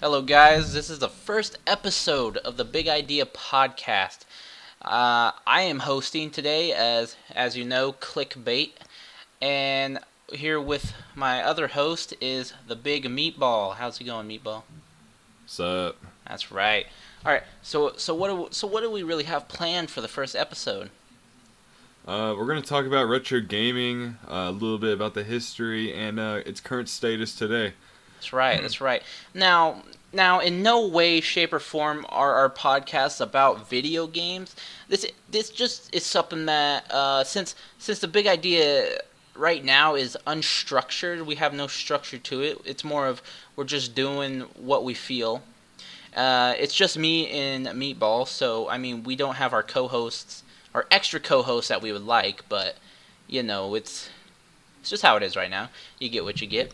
Hello, guys. This is the first episode of the Big Idea Podcast. I am hosting today, as you know, Clickbait, and here with my other host is the Big Meatball. How's it going, Meatball? What's up? That's right. All right. So what do we really have planned for the first episode? We're going to talk about retro gaming, a little bit about the history, and its current status today. That's right. That's right. Now, in no way, shape, or form are our podcasts about video games. This just is something that since the big idea right now is unstructured, we have no structure to it. It's more of we're just doing what we feel. It's just me and Meatball, so I mean we don't have our co-hosts, our extra co-hosts that we would like, but it's just how it is right now. You get what you get.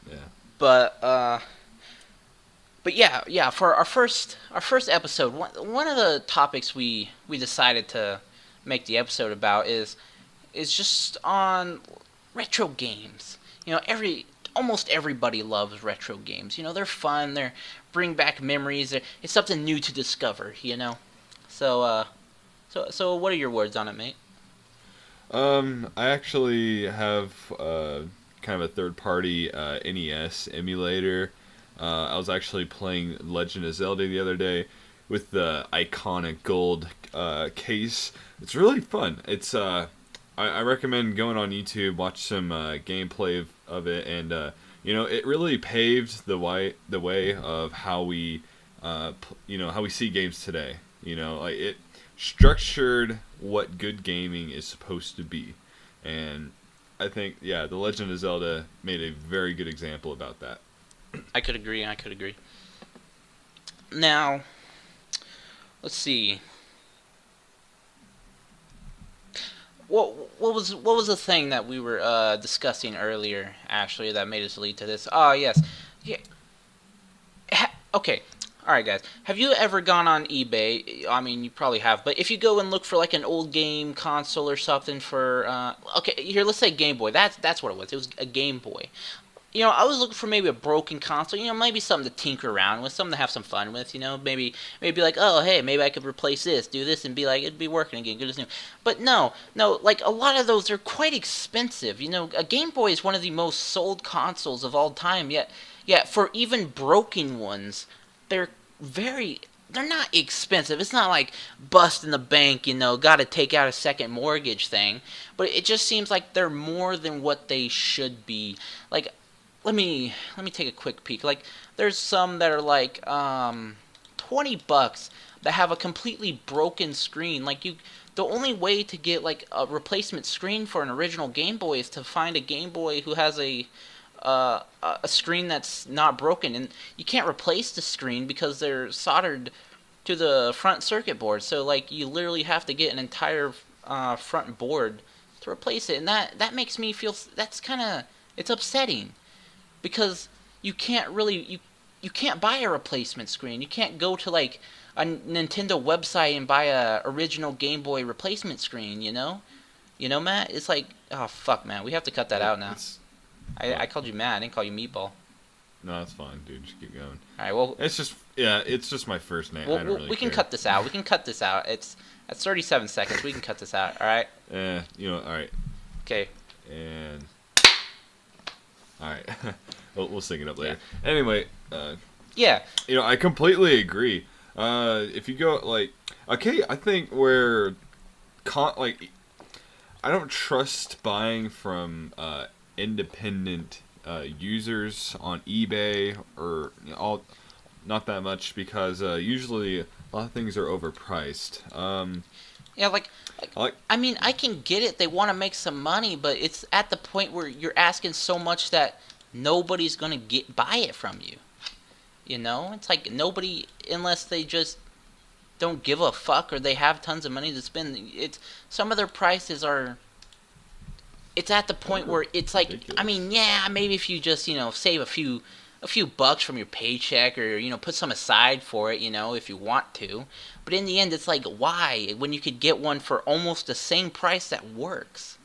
Yeah. But yeah. For our first episode, one of the topics we decided to make the episode about is just on retro games. Almost everybody loves retro games. They're fun. They're bring back memories. It's something new to discover. So what are your words on it, mate? I actually have kind of a third-party NES emulator. I was actually playing Legend of Zelda the other day with the iconic gold case. It's really fun. I recommend going on YouTube, watch some gameplay of it, and it really paved the way of how we how we see games today. Like it structured what good gaming is supposed to be, and I think The Legend of Zelda made a very good example about that. I could agree. I could agree. Now, let's see. What was the thing that we were discussing earlier, Ashley, that made us lead to this? Oh yes, yeah. Okay, all right, guys. Have you ever gone on eBay? I mean, you probably have, but if you go and look for like an old game console or something for, okay, here, let's say Game Boy. That's what it was. It was a Game Boy. I was looking for maybe a broken console. Maybe something to tinker around with, something to have some fun with. Maybe be like, oh, hey, maybe I could replace this, do this, and be like, it'd be working again, good as new. But no, like a lot of those are quite expensive. A Game Boy is one of the most sold consoles of all time. Yet for even broken ones, they're very. They're not expensive. It's not like busting the bank, got to take out a second mortgage thing. But it just seems like they're more than what they should be. Like let me take a quick peek. Like there's some that are like $20 that have a completely broken screen. The only way to get like a replacement screen for an original Game Boy is to find a Game Boy who has a screen that's not broken, and you can't replace the screen because they're soldered to the front circuit board. So like you literally have to get an entire front board to replace it, and that makes me feel that's kind of it's upsetting because you can't buy a replacement screen. You can't go to like a Nintendo website and buy a original Game Boy replacement screen. Matt. It's like, oh fuck, man. We have to cut that Yeah, out now. I called you Matt. I didn't call you Meatball. no, that's fine, dude. Just keep going. All right. Well, It's just my first name. I don't really we can care. cut this out. We can cut this out. That's 37 seconds. We can cut this out. All right. All right, Okay. and all right. we'll sing it up Yeah. later. Anyway, Yeah. I completely agree. If you go like, okay, I think where like I don't trust buying from independent users on eBay or all not that much because usually a lot of things are overpriced. Yeah. Like I like I mean, I can get it. They want to make some money, but it's at the point where you're asking so much that nobody's gonna buy it from you. It's like nobody, unless they just don't give a fuck or they have tons of money to spend. It's some of their prices are. It's at the point where it's like, I ridiculous. mean, yeah, maybe if you just save a few bucks from your paycheck or put some aside for it, if you want to. But in the end, it's like, why when you could get one for almost the same price that works?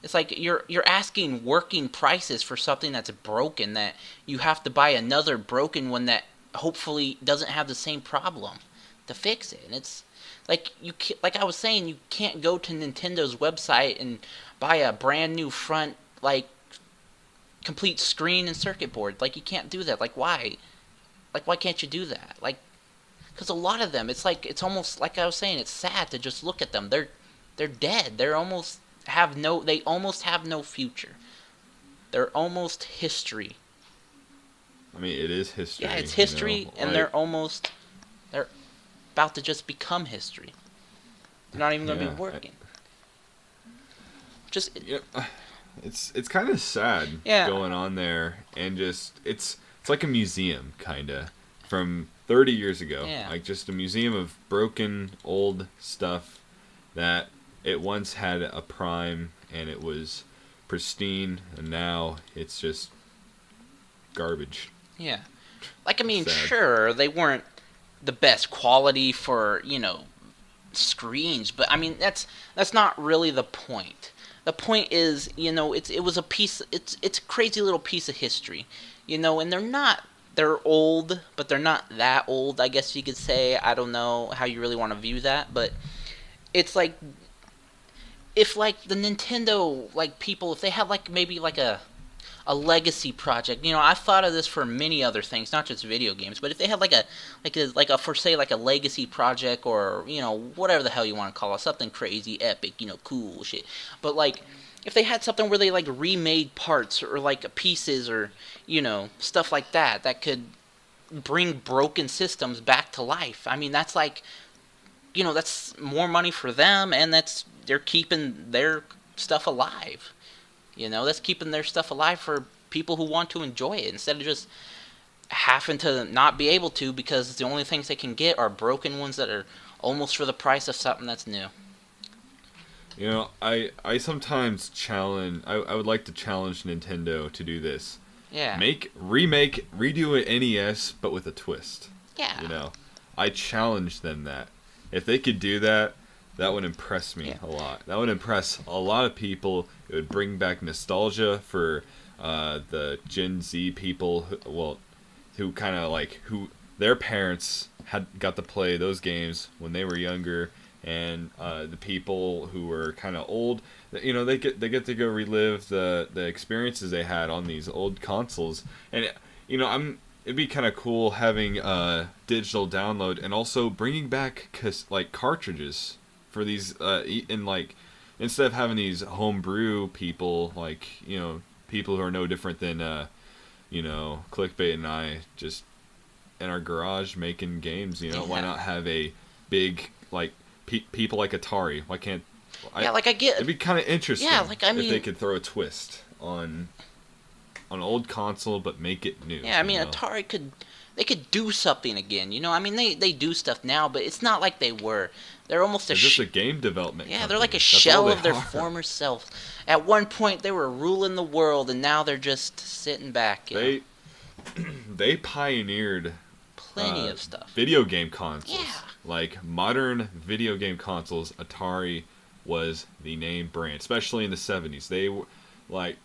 It's like you're asking working prices for something that's broken, that you have to buy another broken one that hopefully doesn't have the same problem to fix it. And it's like like I was saying, you can't go to Nintendo's website and buy a brand new front like complete screen and circuit board. Like you can't do that. Like why? Like why can't you do that? Like because a lot of them, it's almost like I was saying, it's sad to just look at them. They're dead. They almost have no future. They're almost history. I mean, it is history. Yeah, it's history, and like, they're about to just become history. They're not even going to yeah, be working. Just yeah, it's kind of sad Yeah. going on there, and just it's like a museum kind of from 30 years ago. Yeah. Like just a museum of broken old stuff that it once had a prime and it was pristine, and now it's just garbage. yeah. Like I mean, Sad. sure, they weren't the best quality for, screens, but I mean that's not really the point. The point is, it was a piece. It's a crazy little piece of history, and they're old, but they're not that old. I guess you could say. I don't know how you really want to view that, but it's like if like the Nintendo like people, if they had like maybe like a legacy project. I've thought of this for many other things, not just video games. But if they had like a for say like a legacy project, or whatever the hell you want to call it, something crazy, epic, cool shit. But like if they had something where they like remade parts or like pieces or stuff like that could bring broken systems back to life. I mean that's like that's more money for them, and they're keeping their stuff alive. That's keeping their stuff alive for people who want to enjoy it instead of just having to not be able to because the only things they can get are broken ones that are almost for the price of something that's new. I sometimes challenge. I would like to challenge Nintendo to do this. Yeah. Redo an NES, but with a twist. Yeah. I challenge them that. If they could do that, that would impress me a lot. That would impress a lot of people. It would bring back nostalgia for the Gen Z people, who kind of like who their parents got to play those games when they were younger, and the people who were kind of old, they get to go relive the experiences they had on these old consoles, and it'd be kind of cool having digital download and also bringing back cartridges for these and like instead of having these homebrew people like people who are no different than Clickbait and I just in our garage making games. Why not have a big like people like Atari? Why can't I get it'd be kind of interesting like I mean if they could throw a twist on an old console but make it new. Yeah, I mean Atari could do something again. I mean they do stuff now, but it's not like they were. They're almost they're just a game development company. They're like a That's shell all of their are. former self. At one point they were ruling the world, and now they're just sitting back. They pioneered plenty of stuff. Video game consoles. Yeah. Like modern video game consoles, Atari was the name brand, especially in the 70s. They were like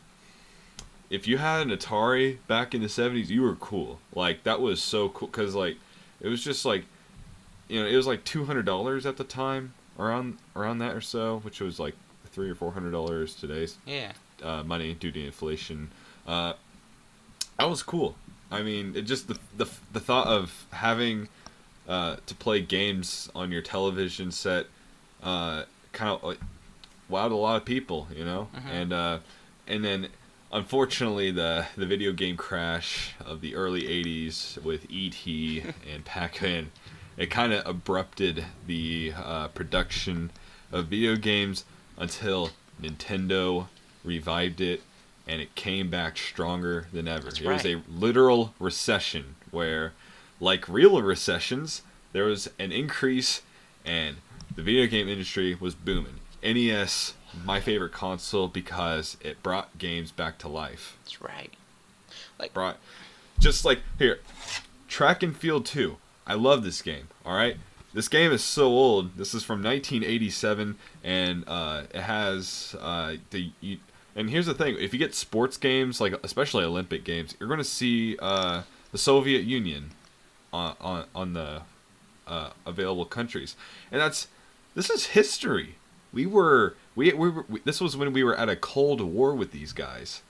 if you had an Atari back in the 70s, you were cool. Like that was so cool cuz like it was just like it was like $200 at the time, around that or so, which was like $300 or $400 today's money due to inflation. That was cool. I mean, it just the thought of having to play games on your television set kind of like wowed a lot of people, and then unfortunately the video game crash of the early 80s with E.T. and Pac-Man, it kind of abrupted the production of video games until Nintendo revived it, and it came back stronger than ever. That's It was right. a literal recession where, like real recessions, there was an increase and the video game industry was booming. NES, my favorite console because it brought games back to life. That's right. Just like here, Track and Field 2. I love this game. All right, this game is so old. This is from 1987, and it has And here's the thing: if you get sports games, like especially Olympic games, you're going to see the Soviet Union on the available countries, and this is history. This was when we were at a cold war with these guys,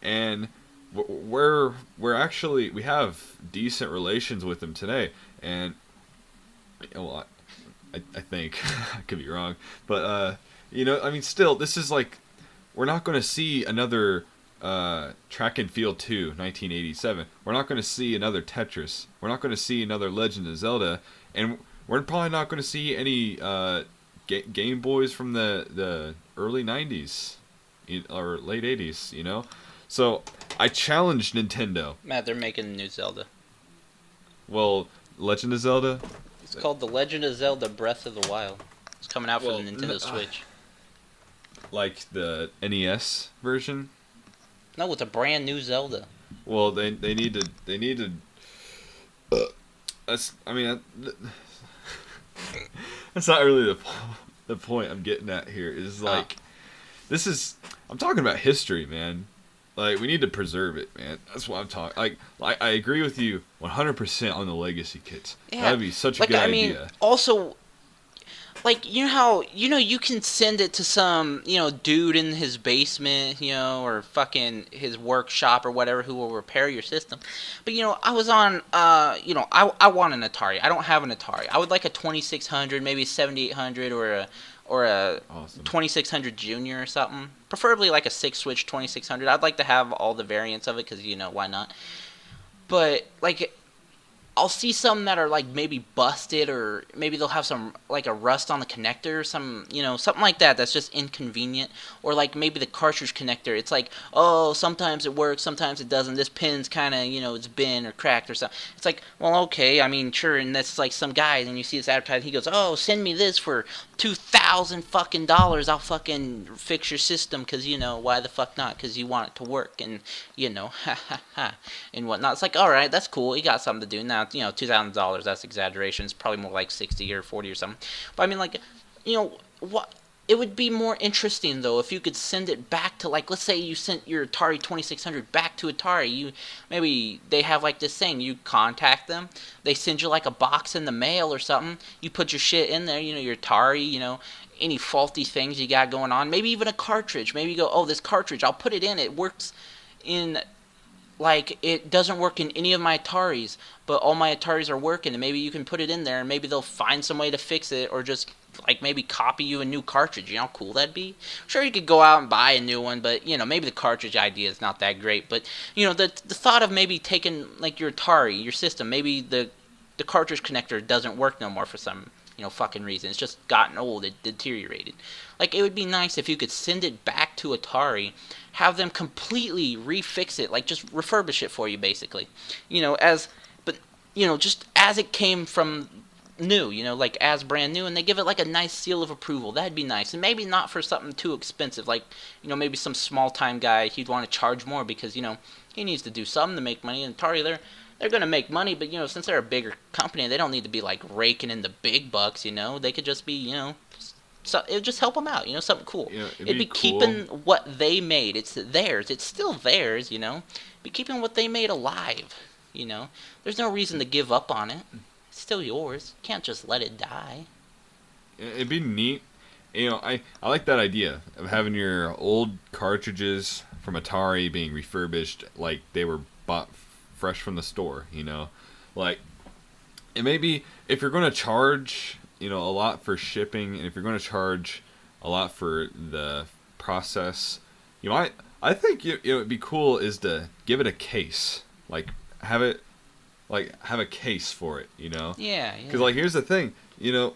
and we have decent relations with them today, and well, I think I could be wrong, but I mean, still, this is like we're not going to see another Track and Field 2, 1987. We're not going to see another Tetris. We're not going to see another Legend of Zelda, and we're probably not going to see any Game Boys from the early 90s or late 80s, you know? So I challenged Nintendo. Matt, they're making a new Zelda. Well, Legend of Zelda? It's called The Legend of Zelda Breath of the Wild. It's coming out for the Nintendo Switch. Like the NES version? No, it's a brand new Zelda. Well, they need to. That's not really the point I'm getting at here. Is like, this is, I'm talking about history, man. Like, we need to preserve it, man. That's what I'm talking. Like I agree with you 100% on the legacy kits. Yeah, that'd be such a good idea. Mean, also, like, you know how, you can send it to some, dude in his basement, or fucking his workshop or whatever who will repair your system. But, I was on, I want an Atari. I don't have an Atari. I would like a 2600, maybe 7800 or a awesome 2600 Junior or something. Preferably like a 6-switch 2600. I'd like to have all the variants of it because, why not? But, like, I'll see some that are like maybe busted, or maybe they'll have some like a rust on the connector, or some something like that that's just inconvenient, or like maybe the cartridge connector. It's like, oh, sometimes it works, sometimes it doesn't. This pin's kind of it's bent or cracked or something. It's like, well, okay, I mean, sure, and that's like some guy, and you see this advertisement, he goes, oh, send me this for $2,000 I'll fucking fix your system, because why the fuck not? Because you want it to work, and ha ha ha and whatnot. It's like, all right, that's cool, you got something to do now. $2,000, that's exaggeration. It's probably more like 60 or 40 or something. But I mean, like, what? It would be more interesting though if you could send it back to, like, let's say you sent your Atari 2600 back to Atari. Maybe they have like this thing. You contact them, they send you like a box in the mail or something. You put your shit in there. Your Atari. Any faulty things you got going on. Maybe even a cartridge. Maybe you go, oh, this cartridge, I'll put it in. It works in. Like, it doesn't work in any of my Ataris, but all my Ataris are working, and maybe you can put it in there, and maybe they'll find some way to fix it, or just, like, maybe copy you a new cartridge. You know how cool that'd be? Sure, you could go out and buy a new one, but, maybe the cartridge idea is not that great, but, the thought of maybe taking, like, your Atari, your system, maybe the cartridge connector doesn't work no more for some, fucking reason. It's just gotten old, it deteriorated. Like, it would be nice if you could send it back to Atari, have them completely refix it, like just refurbish it for you, basically. Just as it came from new, like as brand new, and they give it like a nice seal of approval. That'd be nice. And maybe not for something too expensive, like, maybe some small time guy, he'd want to charge more because, he needs to do something to make money. And Atari, they're going to make money, but, since they're a bigger company, they don't need to be like raking in the big bucks, They could just be, so it would just help them out, something cool. It'd be cool. Keeping what they made. It's theirs. It's still theirs, Be keeping what they made alive, There's no reason to give up on it. It's still yours. You can't just let it die. It'd be neat. I like that idea of having your old cartridges from Atari being refurbished like they were bought fresh from the store, Like, and maybe if you're going to charge a lot for shipping, and if you're going to charge a lot for the process, I think it would be cool is to give it a case, like have a case for it, Yeah. Because like here's the thing, no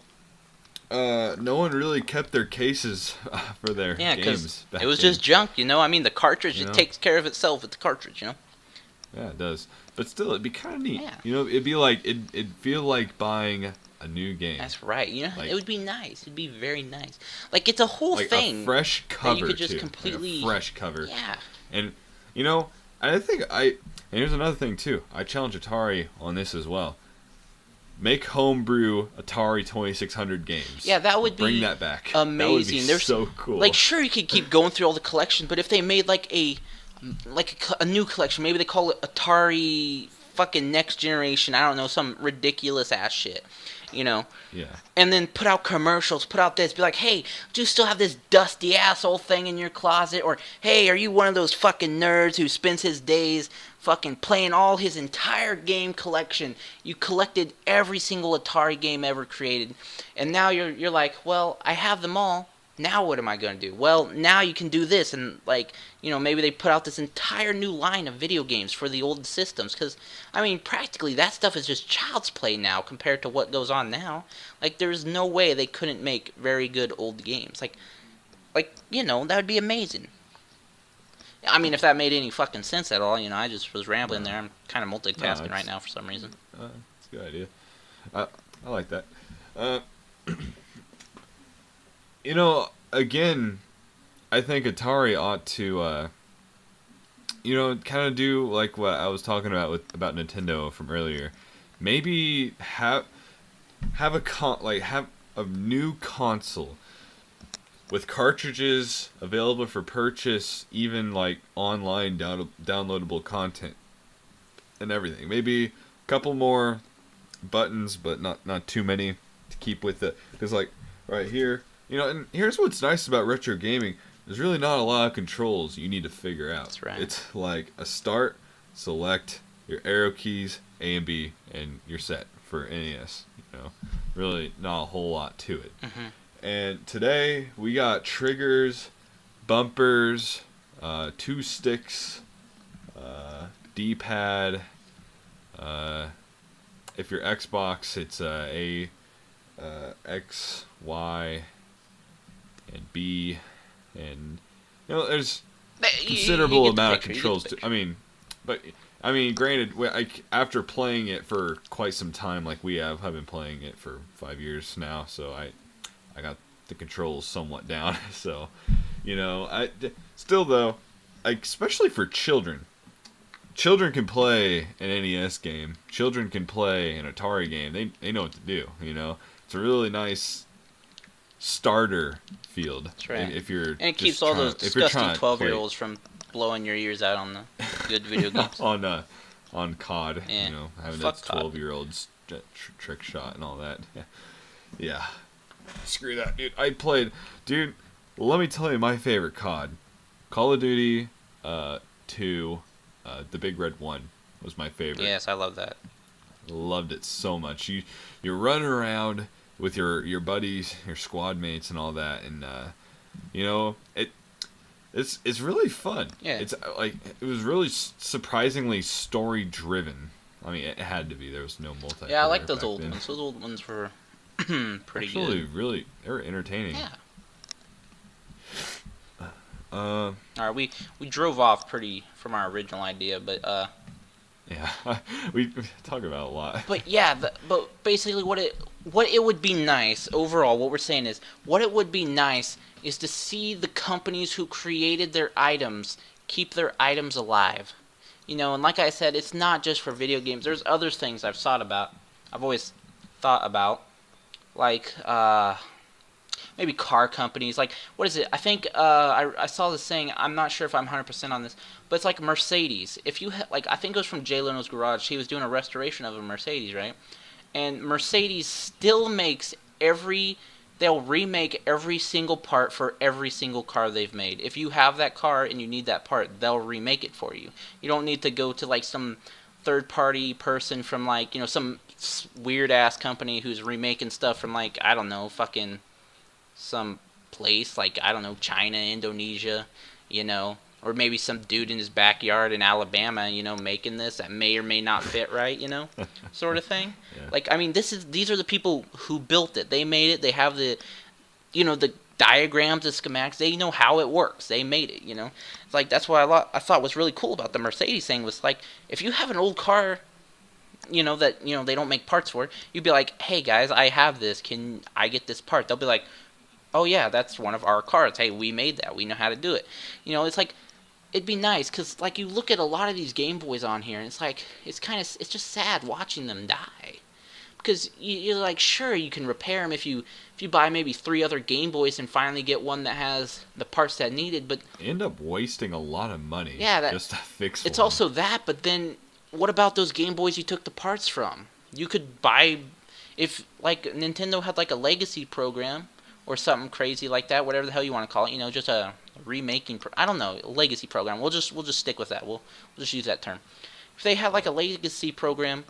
one really kept their cases for their games back it was then. Just junk, I mean, the cartridge, it takes care of itself with the cartridge, Yeah, it does. But still, it'd be kind of neat. Yeah. It'd be like it'd feel like buying a new game. That's right. Like, it would be nice. It'd be very nice. Like, it's a whole thing. A fresh cover, that you could just too. completely... Like a fresh cover. Yeah. And, I think and here's another thing, too. I challenge Atari on this as well. Make homebrew Atari 2600 games. Yeah, that would Bring be that back. amazing. That would be There's so cool. like, sure, you could keep going through all the collections, but if they made like a new collection, maybe they call it Atari fucking Next Generation. I don't know, some ridiculous ass shit, you know. Yeah. And then put out commercials, put out this, be like, hey, do you still have this dusty asshole thing in your closet? Or, hey, are you one of those fucking nerds who spends his days fucking playing all his entire game collection? You collected every single Atari game ever created, and now you're like, well, I have them all. Now what am I going to do? Well, now you can do this, and like, you know, maybe they put out this entire new line of video games for the old systems, because, I mean, practically that stuff is just child's play now compared to what goes on now. Like, there's no way they couldn't make very good old games. Like, you know, that would be amazing. I mean, if that made any fucking sense at all, you know, I just was rambling there. I'm kind of multitasking right now for some reason. It's a good idea. I like that. You know, again, I think Atari ought to, you know, kind of do like what I was talking about Nintendo from earlier. Maybe have a new console with cartridges available for purchase, even like online downloadable content and everything. Maybe a couple more buttons, but not too many to keep with it. Because like right here, you know, and here's what's nice about retro gaming. There's really not a lot of controls you need to figure out. That's right. It's like a start, select, your arrow keys, A and B, and you're set for NES. You know, really not a whole lot to it. Mm-hmm. And today we got triggers, bumpers, 2 sticks, D-pad. If you're Xbox, it's A, X, Y, and B, and you know there's considerable you get the amount of picture, controls. I mean, granted, after playing it for quite some time, like I've been playing it for 5 years now, so I got the controls somewhat down. So, you know, still though, like, especially for children. Children can play an NES game. Children can play an Atari game. They know what to do. You know, it's a really nice starter field. That's right. If you're and it keeps all those disgusting 12-year-olds from blowing your ears out on the good video games. on COD, yeah. You know, having Fuck that 12-year-olds trick shot and all that. Yeah. Screw that, dude. Dude, let me tell you my favorite COD. Call of Duty 2, the Big Red 1 was my favorite. Yes, I love that. Loved it so much. You're running around with your buddies, your squad mates, and all that, and you know it's really fun. Yeah. It's like it was really surprisingly story driven. I mean, it had to be. There was no multiplayer. Yeah, I like those back old then. ones. Those old ones were pretty Actually, good. really, they were entertaining. Yeah. Uh, All right, we drove off pretty from our original idea, but yeah, we talk about it a lot. But yeah, but basically what it would be nice overall, what we're saying is, what it would be nice is to see the companies who created their items keep their items alive. You know, and like I said, it's not just for video games. There's other things I've always thought about, like maybe car companies. Like, what is it? I think I saw this saying. I'm not sure if I'm 100% on this, but it's like Mercedes. If you like, I think it was from Jay Leno's garage. He was doing a restoration of a Mercedes, right? And Mercedes still makes they'll remake every single part for every single car they've made. If you have that car and you need that part, they'll remake it for you. You don't need to go to like some third-party person from like, you know, some weird-ass company who's remaking stuff from like, I don't know, fucking some place like, I don't know, China, Indonesia, you know, or maybe some dude in his backyard in Alabama, you know, making this that may or may not fit right, you know, sort of thing. Yeah. Like, I mean, these are the people who built it. They made it. They have the, you know, the diagrams, the schematics. They know how it works. They made it, you know. It's like, that's what I thought was really cool about the Mercedes thing was like, if you have an old car, you know, that, you know, they don't make parts for it, you'd be like, hey guys, I have this. Can I get this part? They'll be like, oh yeah, that's one of our cars. Hey, we made that. We know how to do it. You know, it's like, it'd be nice, because, like, you look at a lot of these Game Boys on here, and it's like, it's just sad watching them die. because you're like, sure, you can repair them if you buy maybe 3 other Game Boys and finally get one that has the parts that needed. But End up wasting a lot of money just to fix it's one. also that. But then, what about those Game Boys you took the parts from? You could buy, if like Nintendo had like a legacy program or something crazy like that, whatever the hell you want to call it, just a remaking. I don't know, a legacy program. We'll just stick with that. We'll just use that term. If they had like a legacy program,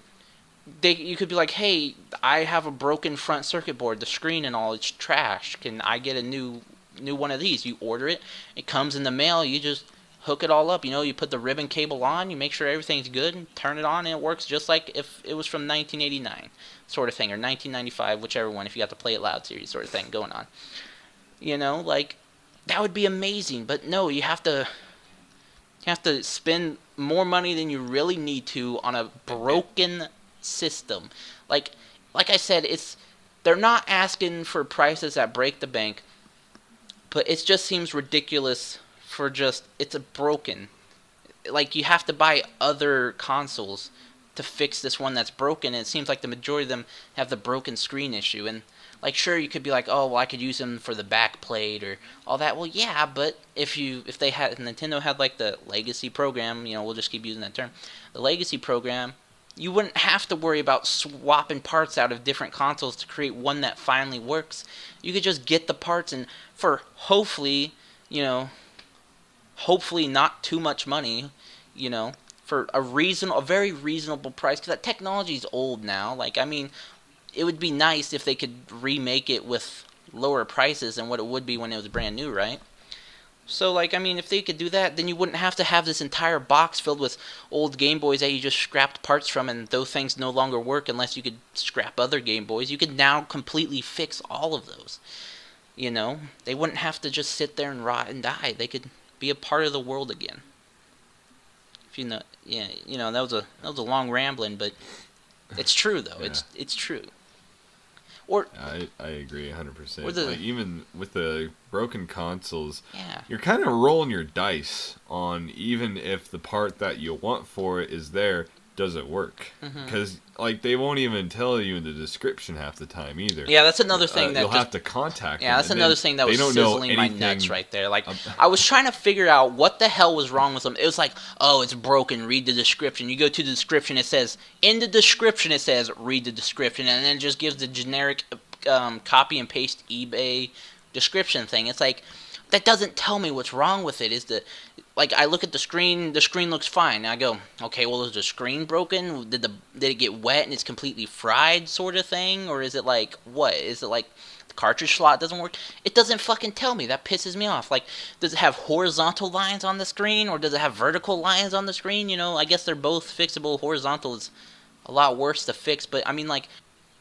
you could be like, hey, I have a broken front circuit board, the screen and all, it's trash. Can I get a new one of these? You order it, it comes in the mail. You just hook it all up. You put the ribbon cable on, you make sure everything's good, and turn it on, and it works just like if it was from 1989, sort of thing, or 1995, whichever one. If you got the Play It Loud series, sort of thing going on. Like that would be amazing. But no, you have to spend more money than you really need to on a broken system. Like I said, they're not asking for prices that break the bank, but it just seems ridiculous for it's a broken. Like, you have to buy other consoles to fix this one that's broken, and it seems like the majority of them have the broken screen issue. And like, sure, you could be like, oh, well, I could use them for the back plate or all that. Well, yeah, but if Nintendo had like the legacy program, we'll just keep using that term, the legacy program, you wouldn't have to worry about swapping parts out of different consoles to create one that finally works. You could just get the parts, and for hopefully not too much money, for a very reasonable price, because that technology is old now. Like, I mean, it would be nice if they could remake it with lower prices than what it would be when it was brand new, right? So, like, I mean, if they could do that, then you wouldn't have to have this entire box filled with old Game Boys that you just scrapped parts from, and those things no longer work unless you could scrap other Game Boys. You could now completely fix all of those. They wouldn't have to just sit there and rot and die. They could be a part of the world again. That was a long rambling, but it's true though. Yeah. It's true. I agree 100%. Or Like, even with the broken consoles, yeah, you're kind of rolling your dice on even if the part that you want for it is there, does it work? Because like, they won't even tell you in the description half the time either. Yeah, that's another thing that you'll have to contact. Yeah, that's another thing that was sizzling my nuts right there. Like, I I was trying to figure out what the hell was wrong with them. It was like, oh, it's broken. Read the description. You go to the description. It says in the description. It says read the description, and then it just gives the generic copy and paste eBay description thing. It's like, that doesn't tell me what's wrong with it. Like, I look at the screen looks fine. And I go, okay, well, is the screen broken? Did it get wet and it's completely fried, sort of thing? Or is it like, what? Is it like the cartridge slot doesn't work? It doesn't fucking tell me. That pisses me off. Like, does it have horizontal lines on the screen, or does it have vertical lines on the screen? I guess they're both fixable. Horizontal is a lot worse to fix, but I mean, like,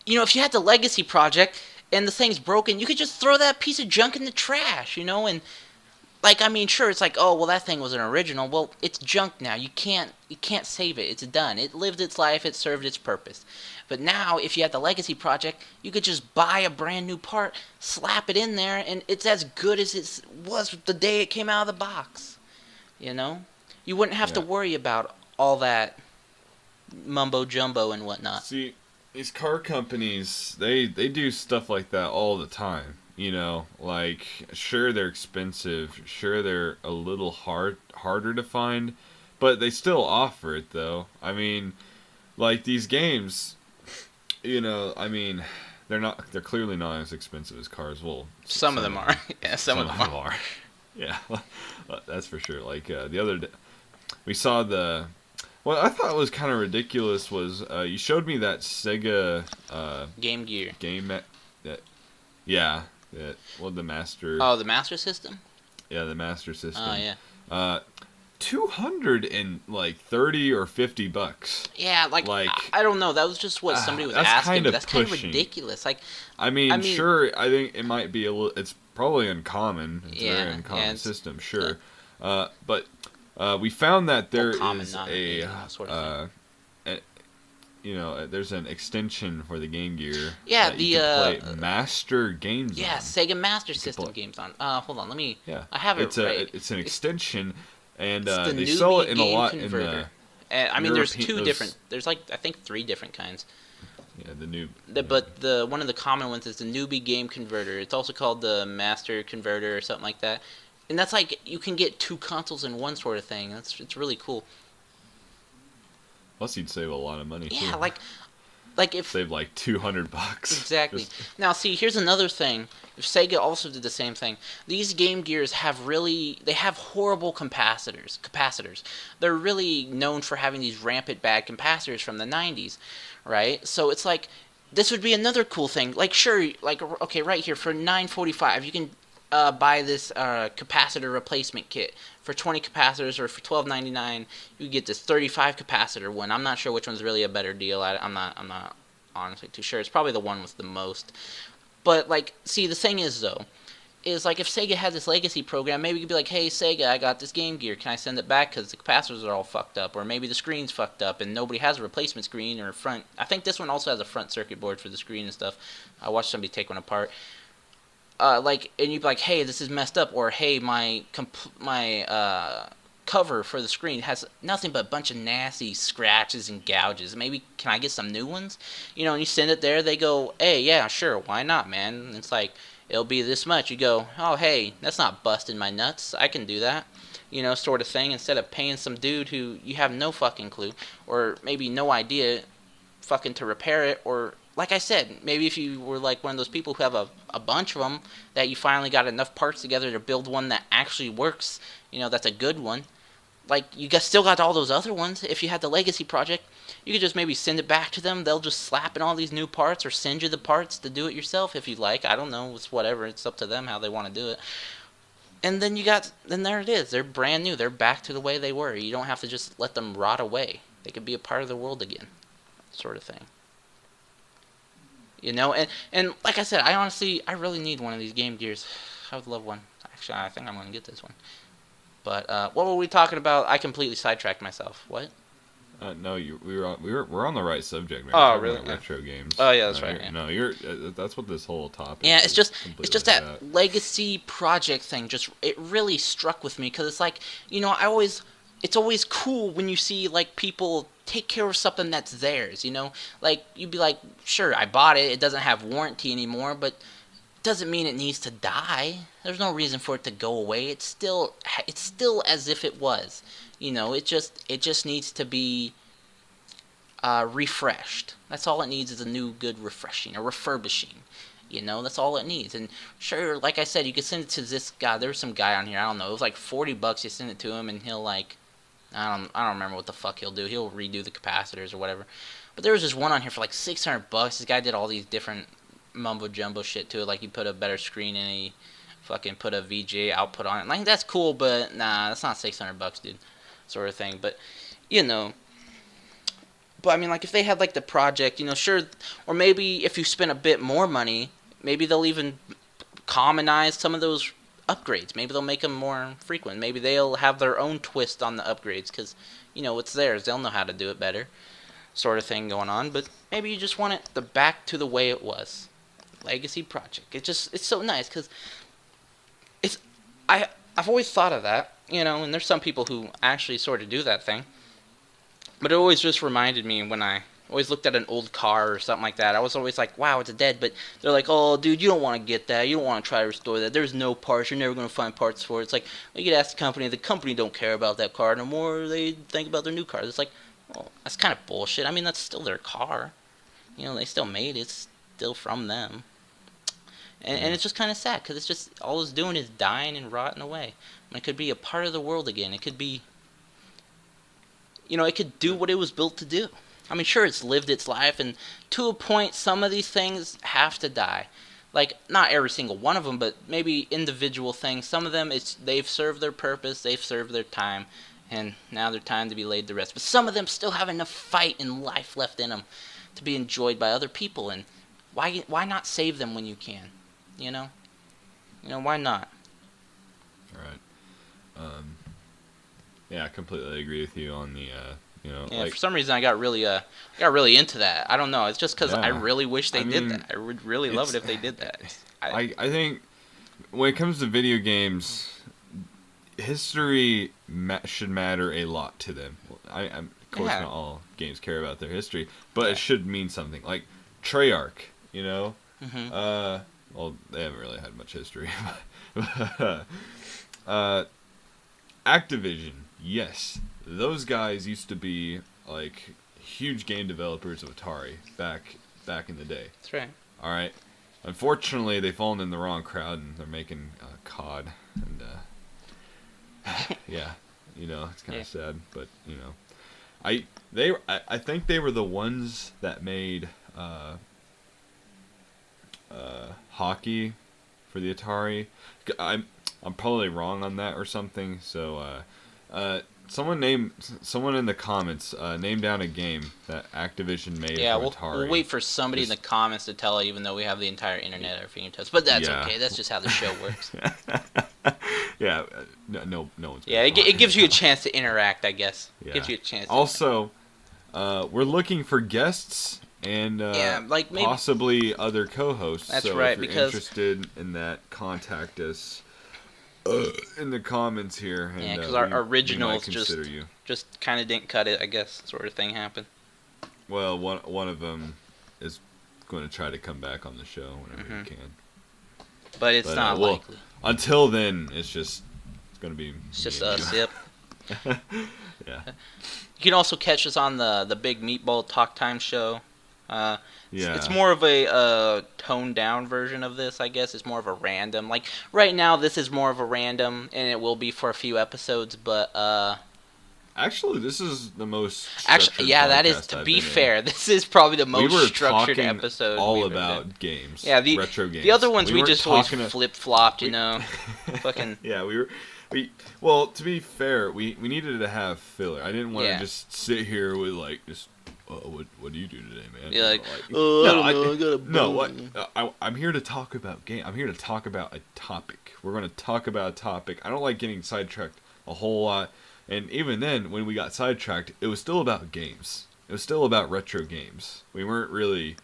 if you had the Legacy project and the thing's broken, you could just throw that piece of junk in the trash, and like, I mean, sure, it's like, oh, well, that thing was an original. Well, it's junk now. You can't save it. It's done. It lived its life. It served its purpose. But now, if you had the Legacy project, you could just buy a brand new part, slap it in there, and it's as good as it was the day it came out of the box. You wouldn't have to worry about all that mumbo jumbo and whatnot. See, these car companies, they do stuff like that all the time. Like, sure, they're expensive, sure, they're a little harder to find, but they still offer it, though. I mean, like, these games, I mean, they're clearly not as expensive as cars. Well, some of them are. Yeah, some of them are. Yeah, that's for sure. Like, the other day, we saw what I thought was kind of ridiculous was, you showed me that Sega Game Gear game yeah. The Master. Oh, the Master System? Yeah, the Master System. Oh, yeah. $230 or $50. Yeah, like I don't know. That was just what somebody was asking. That's kind of ridiculous. Like, I mean, sure. I think it might be a little. It's probably uncommon. It's a very uncommon system, sure. But we found that there is there's an extension for the Game Gear. Yeah, that you can play Master Games. Yeah, Sega Master System games on. Hold on, let me. Yeah, I have it right. It's an extension, and they sell it in a lot converter. I mean, there's two different. There's like, I think 3 different kinds. Yeah, the new. But the one of the common ones is the newbie game converter. It's also called the master converter or something like that. And that's like you can get two consoles in one sort of thing. It's really cool. Plus, you'd save a lot of money Yeah, too. like if Save like $200. exactly. Just, Now, see, here's another thing. If Sega also did the same thing. These Game Gears they have horrible capacitors. They're really known for having these rampant bad capacitors from the 90s, right? So it's like this would be another cool thing. Like sure, like okay, right here for 9.45, you can buy this capacitor replacement kit for 20 capacitors, or for 12.99 you get this 35 capacitor one. I'm not sure which one's really a better deal. I'm not honestly too sure. It's probably the one with the most. But like, see, the thing is though, is like if Sega had this legacy program, maybe you could be like, hey Sega, I got this Game Gear. Can I send it back because the capacitors are all fucked up, or maybe the screen's fucked up and nobody has a replacement screen or front. I think this one also has a front circuit board for the screen and stuff. I watched somebody take one apart. Like, and you'd be like, hey, this is messed up, or hey, my cover for the screen has nothing but a bunch of nasty scratches and gouges. Maybe can I get some new ones? You know, and you send it there. They go, hey, yeah, sure, why not, man? And it's like it'll be this much. You go, oh, hey, that's not busting my nuts. I can do that. You know, sort of thing. Instead of paying some dude who you have no fucking clue, or maybe no idea, fucking to repair it, or like I said, maybe if you were like one of those people who have a bunch of them, that you finally got enough parts together to build one that actually works, you know, that's a good one. Like, you still got all those other ones. If you had the Legacy project, you could just maybe send it back to them. They'll just slap in all these new parts, or send you the parts to do it yourself if you like. I don't know. It's whatever. It's up to them how they want to do it. And then then there it is. They're brand new. They're back to the way they were. You don't have to just let them rot away. They could be a part of the world again, sort of thing. You know, and like I said, I really need one of these Game Gears. I would love one. Actually, I think I'm going to get this one. But what were we talking about? I completely sidetracked myself. What? No, we're on the right subject, man. Oh, We're talking really? about retro games. Oh, yeah, that's No, right. Yeah. No, you're. That's what this whole topic. Yeah, is it's completely just that about. legacy project thing. Just it really struck with me because it's like, you know, it's always cool when you see like people take care of something that's theirs. You know, like you'd be like, sure, I bought it. It doesn't have warranty anymore, but doesn't mean it needs to die. There's no reason for it to go away. It's still as if it was. You know, it just needs to be refreshed. That's all it needs is a new, good refreshing, a refurbishing. You know, that's all it needs. And sure, like I said, you could send it to this guy. There was some guy on here. I don't know. It was like $40. You send it to him, and he'll like, I don't remember what the fuck he'll do. He'll redo the capacitors or whatever. But there was this one on here for like $600. This guy did all these different mumbo jumbo shit to it. Like, you put a better screen in, he fucking put a VGA output on it. Like, that's cool, but nah, that's not $600, dude. Sort of thing. But you know. But I mean, like, if they had like the project, you know, sure, or maybe if you spend a bit more money, maybe they'll even commonize some of those upgrades. Maybe they'll make them more frequent. Maybe they'll have their own twist on the upgrades because, you know, it's theirs. They'll know how to do it better, sort of thing going on. But maybe you just want it back to the way it was. Legacy project. It's so nice because I've always thought of that, you know, and there's some people who actually sort of do that thing. But it always just reminded me when I always looked at an old car or something like that. I was always like, wow, it's dead. But they're like, oh, dude, you don't want to get that. You don't want to try to restore that. There's no parts. You're never going to find parts for it. It's like, you could ask the company. The company don't care about that car no more. They think about their new cars. It's like, well, that's kind of bullshit. I mean, that's still their car. You know, they still made it. It's still from them. And it's just kind of sad because it's just, all it's doing is dying and rotting away. And it could be a part of the world again. It could be, you know, it could do what it was built to do. I mean, sure, it's lived its life, and to a point, some of these things have to die. Like, not every single one of them, but maybe individual things. Some of them, they've served their purpose, they've served their time, and now they're time to be laid to rest. But some of them still have enough fight and life left in them to be enjoyed by other people, and why not save them when you can? You know, why not? All right. Yeah, I completely agree with you on the, you know, Yeah, like, for some reason I got really into that. I don't know. It's just because I Yeah. really wish they I did mean, that. I would really love it if they did that. I think when it comes to video games, history should matter a lot to them. Of course, Yeah. not all games care about their history, but it should mean something. Like, Treyarch, you know. Hmm. Well, they haven't really had much history. uh, Activision, yes, those guys used to be like huge game developers of Atari back in the day. That's right. All right. Unfortunately, they've fallen in the wrong crowd and they're making COD, and yeah, it's kind Yeah. of sad, but I think they were the ones that made hockey for the Atari. I'm probably wrong on that or something. So someone in the comments name down a game that Activision made Yeah, for we'll Atari. wait for somebody in the comments to tell, even though we have the entire internet at our fingertips. But that's Yeah. okay. That's just how the show works. Yeah, no one's. Yeah, it gives you a chance to interact, I guess. Yeah. Gives you a chance. Also, we're looking for guests and Yeah, like maybe. possibly other co-hosts. That's so right, if you're because- interested in that, contact us in the comments here. And, Yeah, because we our might originals consider you. just kind of didn't cut it, I guess, sort of thing happened. Well, one of them is going to try to come back on the show whenever Mhm. he can. But it's But, not well, likely. Until then, it's going to be. It's just me and us, you. yep. Yeah. You can also catch us on the Big Meatball Talk Time show. Yeah. It's more of a toned down version of this, I guess. It's more of a random. Like right now, this is more of a random, and it will be for a few episodes. But Actually, this is the most. actually, structured yeah, that is. podcast To I've be been in. fair, this is probably the We most were structured talking episode. all we've ever about done. games. Yeah, retro games. The other ones we weren't just always talking flip flopped, we- Fucking. Yeah, well, to be fair, we needed to have filler. I didn't want to Yeah. just sit here with like just. What do you do today, man? You're like, no, I got a no, bone." I'm here to talk about game. I'm here to talk about a topic. We're gonna talk about a topic. I don't like getting sidetracked a whole lot. And even then, when we got sidetracked, it was still about games. It was still about retro games. We weren't really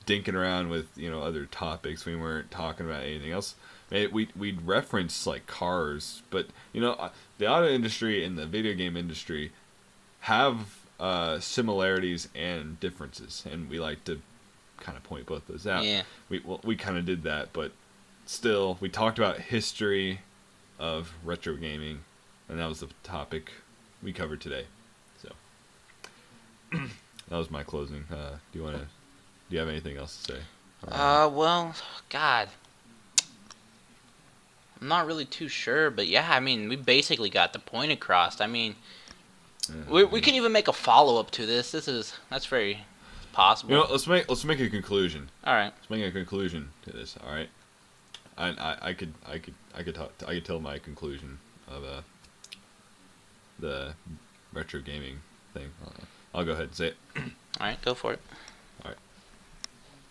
dinking around with other topics. We weren't talking about anything else. We'd reference like cars, but the auto industry and the video game industry have similarities and differences, and we like to kind of point both those out. Yeah. We kind of did that, but still, we talked about history of retro gaming, and that was the topic we covered today. So that was my closing. Do you have anything else to say? Well, God. I'm not really too sure, but yeah, I mean, we basically got the point across. I mean, we can even make a follow-up to this. That's very possible. let's make a conclusion. All right. Let's make a conclusion to this. All right. I could tell my conclusion of the retro gaming thing. I'll go ahead and say it. All right, go for it.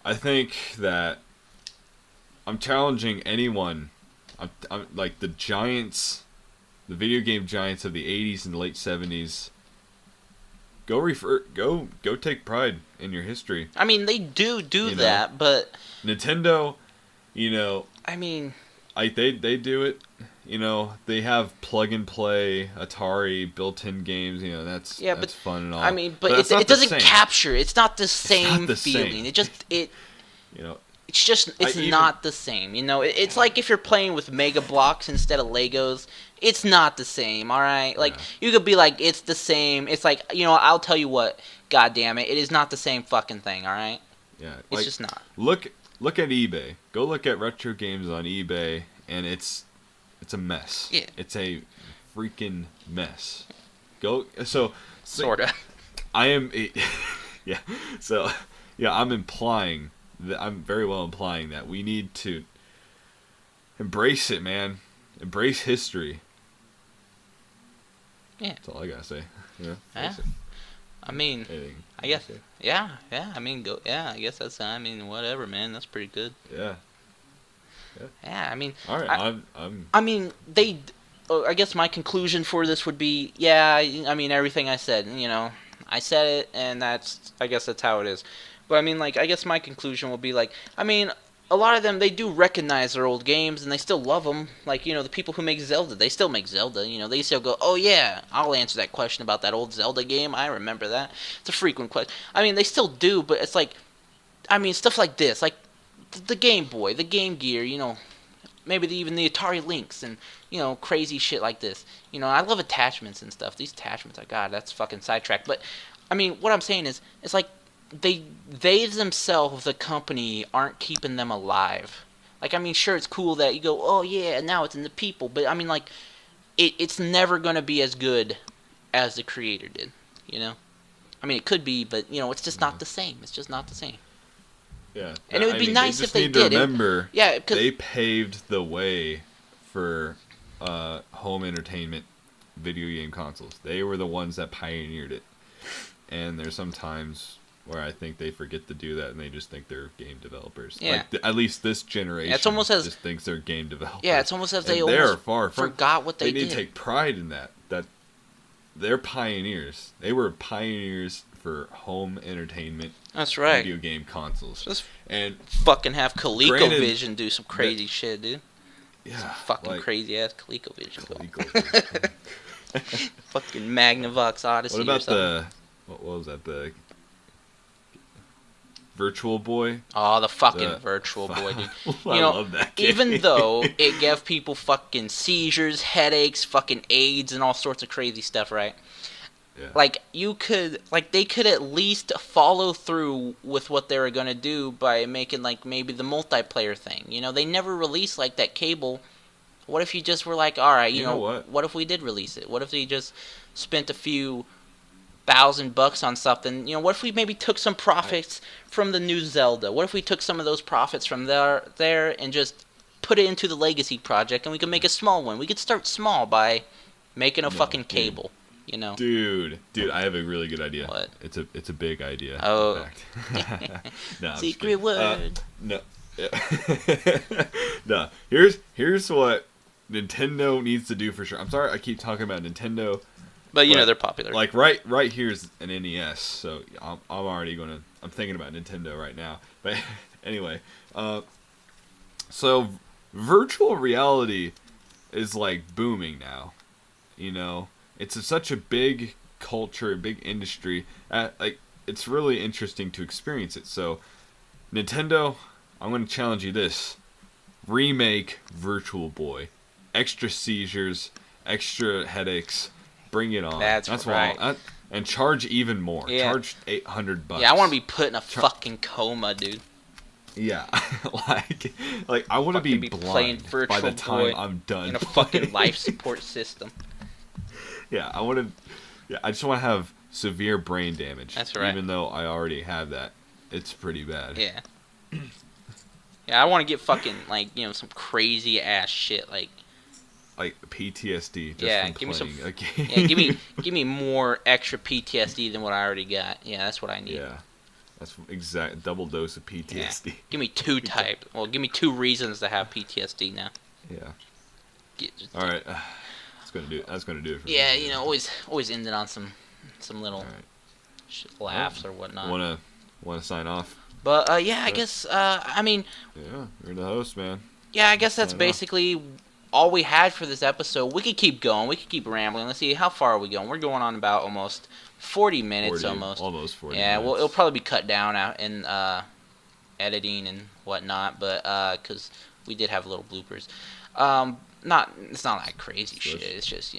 I think that I'm challenging anyone. I'm like the giants, the video game giants of the 80s and late 70s. Go take pride in your history. I mean, they do You know? that, but Nintendo, I mean, they do it. They have plug and play Atari built-in games. That's fun and all. I mean, but that's not it the doesn't same. capture. It's not the same the same. feeling. It's even- not the same. It's like if you're playing with Mega Blocks instead of Legos. It's not the same. All right, like Yeah. you could be like, it's the same. It's like I'll tell you what. God damn it, it is not the same fucking thing. All right, Yeah, it's just not. Look at eBay. Go look at retro games on eBay, and it's a mess. Yeah. It's a freaking mess. So Sorta. I am yeah. So yeah, I'm implying that I'm very well implying that we need to embrace it, man. Embrace history. Yeah. That's all I gotta say. Yeah. Face it. I mean, Anything I guess. you say? Yeah. I mean, go. Yeah, I guess that's. I mean, whatever, man. That's pretty good. Yeah. Yeah. I mean, All right. I'm. I mean, I guess my conclusion for this would be, yeah. I mean, everything I said. I said it, and I guess that's how it is. But I mean, like, I guess my conclusion will be like, I mean, a lot of them, they do recognize their old games, and they still love them. Like, the people who make Zelda, they still make Zelda. They still go, oh yeah, I'll answer that question about that old Zelda game. I remember that. It's a frequent question. I mean, they still do, but it's like, I mean, stuff like this, like the Game Boy, the Game Gear, maybe even the Atari Lynx and, crazy shit like this. I love attachments and stuff. These attachments, God, that's fucking sidetracked. But, I mean, what I'm saying is, it's like they themselves, the company, aren't keeping them alive. Like, I mean, sure, it's cool that you go, oh, yeah, now it's in the people. But, I mean, like, it's never going to be as good as the creator did, I mean, it could be, but, it's just not the same. It's just not the same. Yeah. And it would be nice if they did. They just need to remember, yeah, they paved the way for home entertainment video game consoles. They were the ones that pioneered it. And there's some times where I think they forget to do that, and they just think they're game developers. Yeah. Like, at least this generation it's almost as, just thinks they're game developers. Yeah, it's almost as they almost forgot what they did. They need to take pride in that they're pioneers. They were pioneers for home entertainment. That's right. Video game consoles. Just and fucking have ColecoVision do some crazy shit, dude. Yeah. Some fucking crazy ass ColecoVision. ColecoVision. Fucking Magnavox Odyssey. What about what was that? The Virtual Boy? Oh, the fucking Virtual Boy, dude. I love that game. Even though it gave people fucking seizures, headaches, fucking AIDS, and all sorts of crazy stuff, right? Yeah. Like, they could at least follow through with what they were gonna do by making, like, maybe the multiplayer thing. They never released, like, that cable. What if you just were like, alright, you know what if we did release it? What if they just spent a few $1,000 on something? What if we maybe took some profits from the new Zelda? What if we took some of those profits from there and just put it into the Legacy project, and we could make a small one? We could start small by making a fucking cable. Dude, I have a really good idea. What? It's a big idea. Oh. In fact. No, secret word. No. No. Here's what Nintendo needs to do for sure. I'm sorry I keep talking about Nintendo. But they're popular. Like right here's an NES, so I'm already I'm thinking about Nintendo right now. But anyway, so virtual reality is like booming now. It's such a big culture, a big industry. Like, it's really interesting to experience it. So, Nintendo, I'm going to challenge you this. Remake Virtual Boy. Extra seizures, extra headaches. Bring it on. That's right. And charge even more. Yeah. Charge $800. Yeah, I want to be put in a fucking coma, dude. Yeah, like I want to be blind by the time I'm done. In a fucking life support system. Yeah, I just want to have severe brain damage. That's right. Even though I already have that, it's pretty bad. Yeah. Yeah, I want to get fucking some crazy ass shit like PTSD. Just give me some. a game. Yeah, give me more extra PTSD than what I already got. Yeah, that's what I need. Yeah, that's exact double dose of PTSD. Yeah. Give me give me 2 reasons to have PTSD now. Yeah. All right. That's gonna do it for me. Yeah, always ended on some little laughs or whatnot. Wanna sign off? But yeah, I guess I mean. Yeah, you're the host, man. Yeah, I guess that's basically all we had for this episode. We could keep going. We could keep rambling. Let's see, how far are we going? We're going on about almost 40 minutes Almost 40 Yeah, minutes. well, it'll probably be cut down out in editing and whatnot, but because we did have little bloopers. It's not like crazy shit. It's just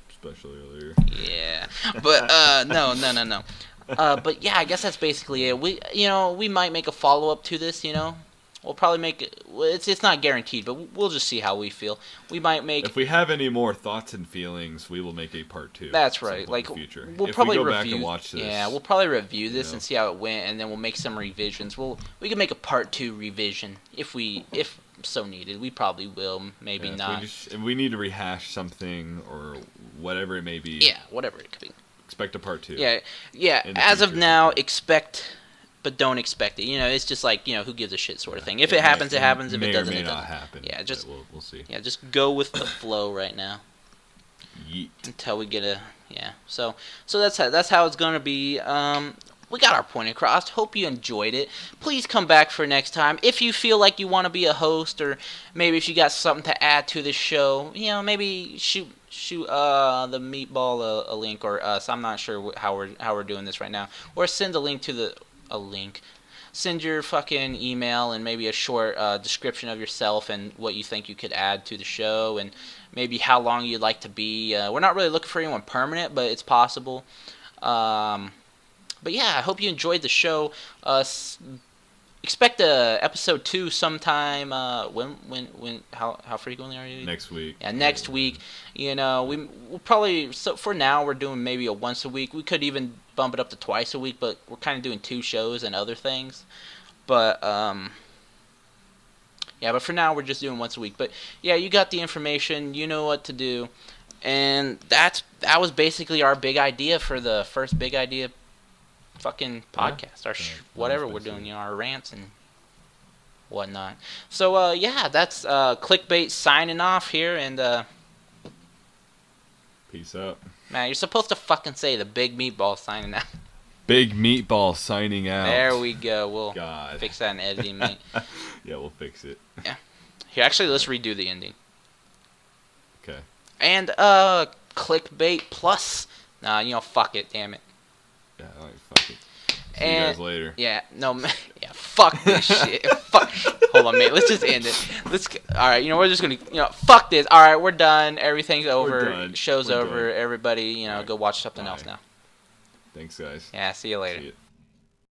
especially earlier. Yeah, but no. But yeah, I guess that's basically it. We might make a follow up to this. We'll probably make it. It's not guaranteed, but we'll just see how we feel. We might make. If we have any more thoughts and feelings, we will make a part 2. That's right. Like in the future. We'll if probably we go review. Back and watch this, yeah, we'll probably review this and see how it went, and then we'll make some revisions. We can make a part 2 revision if so needed. We probably will. Maybe not. If we need to rehash something or whatever it may be. Yeah, whatever it could be. Expect a part 2. Yeah. As of now, expect, but don't expect it. It's just like who gives a shit sort of thing. If it happens, it happens. If it doesn't, it doesn't. Not happen. Yeah, just we'll see. Yeah, just go with the flow right now. Yeet. Until we get So that's how it's gonna be. We got our point across. Hope you enjoyed it. Please come back for next time. If you feel like you want to be a host, or maybe if you got something to add to the show, maybe shoot the meatball a link, or us. I'm not sure how we're doing this right now. Or send a link to a link. send your fucking email and maybe a short description of yourself and what you think you could add to the show and maybe how long you'd like to be. We're not really looking for anyone permanent, but it's possible. But yeah, I hope you enjoyed the show. Expect episode 2 sometime. How frequently are you? Next week. Yeah, next week. You know, we'll probably. So for now, we're doing maybe a once a week. We could even bump it up to twice a week, but we're kind of doing 2 shows and other things. But yeah, but for now we're just doing once a week. But yeah, you got the information. You know what to do, and that was basically our big idea for the first big idea fucking podcast, whatever we're doing, our rants and whatnot. So yeah, that's Clickbait signing off here, and Peace out. man, you're supposed to fucking say the Big Meatball signing out. Big Meatball signing out. There we go. We'll God. fix that in editing, mate. Yeah, we'll fix it. Yeah. Here, actually, let's redo the ending. Okay. And Clickbait plus. Nah, fuck it, damn it. Yeah, all right, fuck it. See you guys later. Yeah, no, man. Yeah, fuck this shit. Fuck. Hold on, mate. Let's just end it. All right, we're just gonna, fuck this. All right, we're done. Everything's over. We're done. Show's We're over. done. Everybody, All right. go watch something Bye. else now. Thanks, guys. Yeah, see you later. See ya.